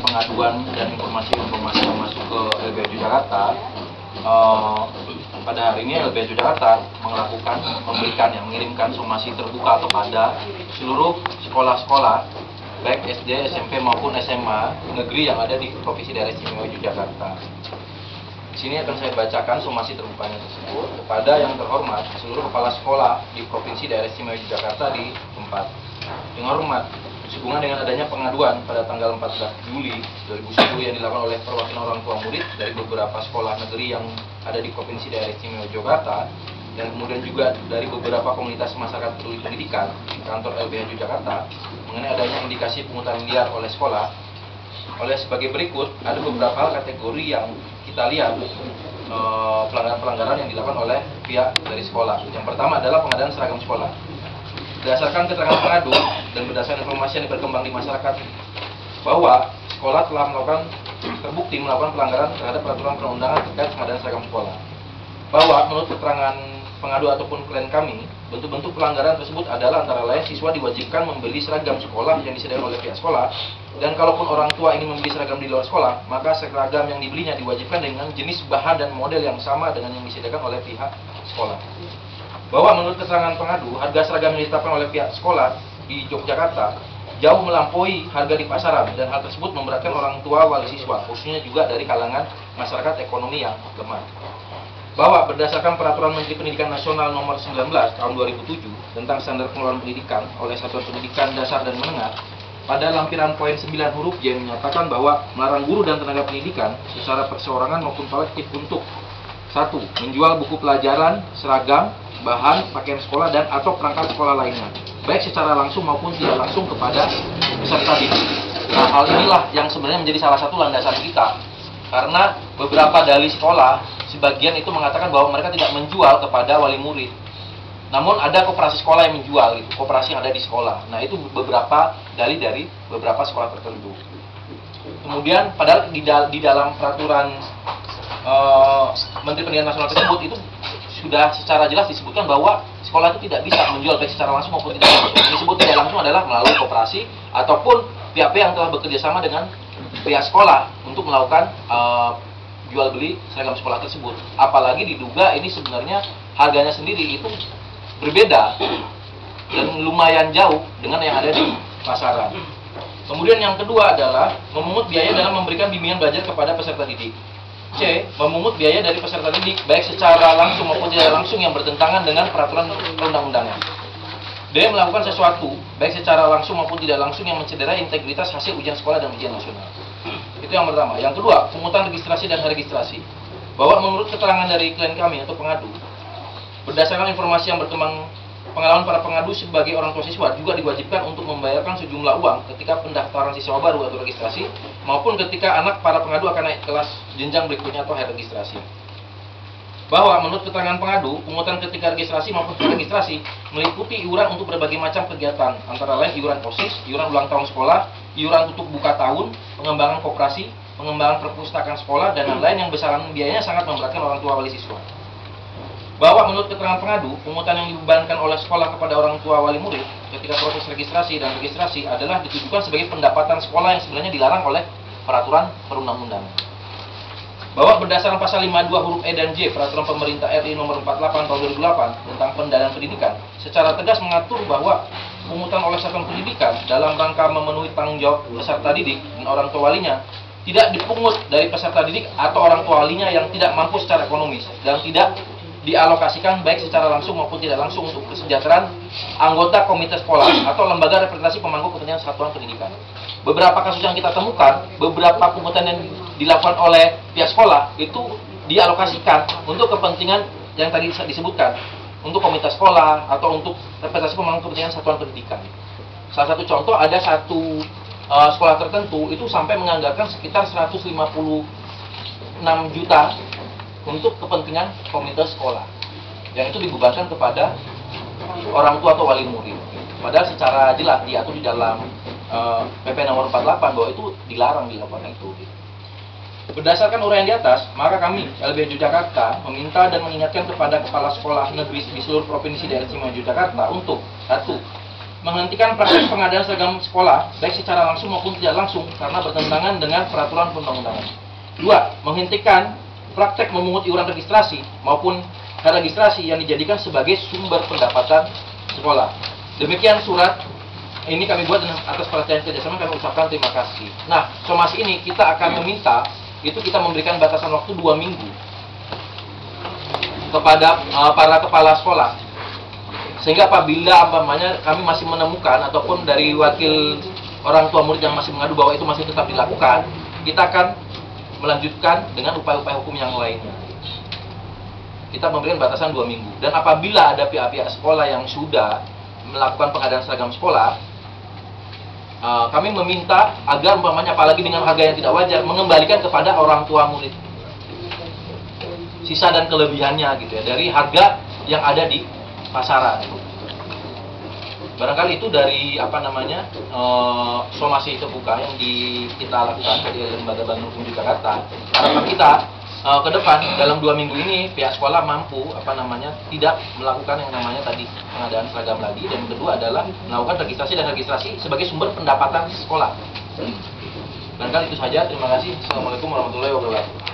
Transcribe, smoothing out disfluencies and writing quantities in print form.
pengaduan dan informasi-informasi yang masuk ke LBH Jakarta. Pada hari ini LBH Jakarta mengirimkan somasi terbuka kepada seluruh sekolah-sekolah baik SD, SMP maupun SMA negeri yang ada di Provinsi Daerah Istimewa Yogyakarta. Di sini akan saya bacakan somasi terbukanya tersebut kepada yang terhormat seluruh kepala sekolah di Provinsi Daerah Istimewa Yogyakarta di tempat. Dengan hormat, sehubungan dengan adanya pengaduan pada tanggal 14 Juli 2010 yang dilakukan oleh perwakilan orang tua murid dari beberapa sekolah negeri yang ada di Provinsi Daerah Istimewa Yogyakarta, dan kemudian juga dari beberapa komunitas masyarakat peduli pendidikan di kantor LBH Jakarta mengenai adanya indikasi pungutan liar oleh sekolah. Oleh sebagai berikut, ada beberapa hal kategori yang kita lihat pelanggaran-pelanggaran yang dilakukan oleh pihak dari sekolah. Yang pertama adalah pengadaan seragam sekolah. Berdasarkan keterangan pengadu dan berdasarkan informasi yang berkembang di masyarakat bahwa sekolah telah terbukti melakukan pelanggaran terhadap peraturan perundangan terkait pengadaan seragam sekolah. Bahwa menurut keterangan pengadu ataupun klien kami, bentuk-bentuk pelanggaran tersebut adalah antara lain siswa diwajibkan membeli seragam sekolah yang disediakan oleh pihak sekolah, dan kalaupun orang tua ingin membeli seragam di luar sekolah, maka seragam yang dibelinya diwajibkan dengan jenis bahan dan model yang sama dengan yang disediakan oleh pihak sekolah. Bahwa menurut keterangan pengadu, harga seragam yang ditetapkan oleh pihak sekolah di Yogyakarta jauh melampaui harga di pasaran, dan hal tersebut memberatkan orang tua wali siswa, khususnya juga dari kalangan masyarakat ekonomi yang lemah. Bahwa berdasarkan Peraturan Menteri Pendidikan Nasional Nomor 19 Tahun 2007 tentang standar pengelolaan pendidikan oleh Satuan Pendidikan Dasar dan Menengah, pada lampiran poin 9 huruf J menyatakan bahwa melarang guru dan tenaga pendidikan secara perseorangan maupun kolektif untuk 1. Menjual buku pelajaran, seragam, bahan, pakaian sekolah, dan atau perangkat sekolah lainnya, baik secara langsung maupun tidak langsung kepada peserta didik. Nah, hal inilah yang sebenarnya menjadi salah satu landasan kita, karena beberapa dalih sekolah sebagian itu mengatakan bahwa mereka tidak menjual kepada wali murid, namun ada koperasi sekolah yang menjual, gitu, koperasi yang ada di sekolah. Nah, itu beberapa dalih dari beberapa sekolah tertentu. Kemudian padahal di dalam peraturan Menteri Pendidikan Nasional tersebut itu sudah secara jelas disebutkan bahwa sekolah itu tidak bisa menjual baik secara langsung maupun tidak langsung. Yang disebut tidak langsung adalah melalui koperasi ataupun pihak-pihak yang telah bekerja sama dengan pihak sekolah untuk melakukan jual beli seragam sekolah tersebut. Apalagi diduga ini sebenarnya harganya sendiri itu berbeda dan lumayan jauh dengan yang ada di pasaran. Kemudian yang kedua adalah memungut biaya dalam memberikan bimbingan belajar kepada peserta didik. C. Memungut biaya dari peserta didik baik secara langsung maupun tidak langsung yang bertentangan dengan peraturan perundang-undangan. D. Melakukan sesuatu baik secara langsung maupun tidak langsung yang mencederai integritas hasil ujian sekolah dan ujian nasional. Itu yang pertama. Yang kedua, pungutan registrasi dan registrasi. Bahwa menurut keterangan dari klien kami atau pengadu, berdasarkan informasi yang berkembang, pengalaman para pengadu sebagai orang tua siswa juga diwajibkan untuk membayarkan sejumlah uang ketika pendaftaran siswa baru atau registrasi, maupun ketika anak para pengadu akan naik kelas jenjang berikutnya atau registrasi. Bahwa menurut keterangan pengadu, pungutan ketika registrasi maupun registrasi meliputi iuran untuk berbagai macam kegiatan, antara lain iuran OSIS, iuran ulang tahun sekolah, iuran untuk buka tahun, pengembangan koperasi, pengembangan perpustakaan sekolah, dan lain-lain yang besaran biayanya sangat memberatkan orang tua wali siswa. Bahwa menurut keterangan pengadu, pungutan yang dibebankan oleh sekolah kepada orang tua wali murid ketika proses registrasi dan registrasi adalah ditujukan sebagai pendapatan sekolah yang sebenarnya dilarang oleh peraturan perundang-undangan. Bahwa berdasarkan pasal 52 huruf E dan J Peraturan Pemerintah RI Nomor 48 Tahun 2008 tentang pendanaan pendidikan secara tegas mengatur bahwa pungutan oleh satuan pendidikan dalam rangka memenuhi tanggung jawab peserta didik dan orang tua walinya tidak dipungut dari peserta didik atau orang tua walinya yang tidak mampu secara ekonomis, dan tidak dialokasikan baik secara langsung maupun tidak langsung untuk kesejahteraan anggota komite sekolah atau lembaga representasi pemangku kepentingan satuan pendidikan. Beberapa kasus yang kita temukan, beberapa pungutan yang dilakukan oleh pihak sekolah itu dialokasikan untuk kepentingan yang tadi disebutkan, untuk komite sekolah atau untuk representasi pemangku kepentingan satuan pendidikan. Salah satu contoh, ada satu sekolah tertentu itu sampai menganggarkan sekitar 156 juta untuk kepentingan komite sekolah, yang itu dibebankan kepada orang tua atau wali murid. Padahal secara jelas diatur di dalam PP nomor 48 bahwa itu dilarang dilakukan itu. Berdasarkan uraian di atas, maka kami LBH Jakarta meminta dan mengingatkan kepada kepala sekolah negeri di seluruh provinsi daerah istimewa Yogyakarta untuk 1. menghentikan praktek pengadaan seragam sekolah baik secara langsung maupun tidak langsung karena bertentangan dengan peraturan perundang-undangan. 2. Menghentikan praktek memungut iuran registrasi maupun registrasi yang dijadikan sebagai sumber pendapatan sekolah. Demikian surat ini kami buat dengan atas perhatian kerjasama, kami ucapkan terima kasih. Nah, somasi ini kita akan meminta, itu kita memberikan batasan waktu 2 minggu kepada para kepala sekolah. Sehingga apabila kami masih menemukan ataupun dari wakil orang tua murid yang masih mengadu bahwa itu masih tetap dilakukan, kita akan melanjutkan dengan upaya-upaya hukum yang lainnya. Kita memberikan batasan 2 minggu. Dan apabila ada pihak-pihak sekolah yang sudah melakukan pengadaan seragam sekolah, kami meminta agar apalagi dengan harga yang tidak wajar, mengembalikan kepada orang tua murid sisa dan kelebihannya gitu ya, dari harga yang ada di pasaran. Barangkali itu dari somasi terbuka yang kita lakukan dari Lembaga Bank Hukum Jakarta. Harapan kita ke depan dalam 2 minggu ini pihak sekolah mampu tidak melakukan yang namanya tadi pengadaan seragam lagi, dan kedua adalah melakukan registrasi sebagai sumber pendapatan sekolah. Barangkali itu saja. Terima kasih. Assalamualaikum warahmatullahi wabarakatuh.